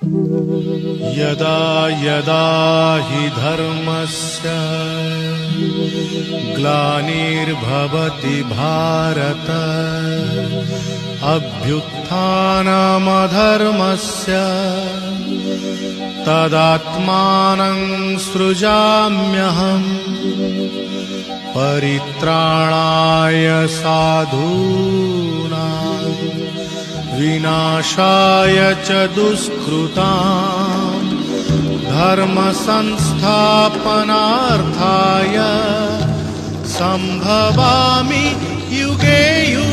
यदा यदा हि धर्मस्य ग्लानिर्भवति भारत अभ्युत्थानमधर्मस्य तदात्मानं सृजाम्यहम् परित्राणाय साधूनां विनाशाय च दुष्कृतां धर्म संस्थापनार्थाय संभवामि युगे युगे।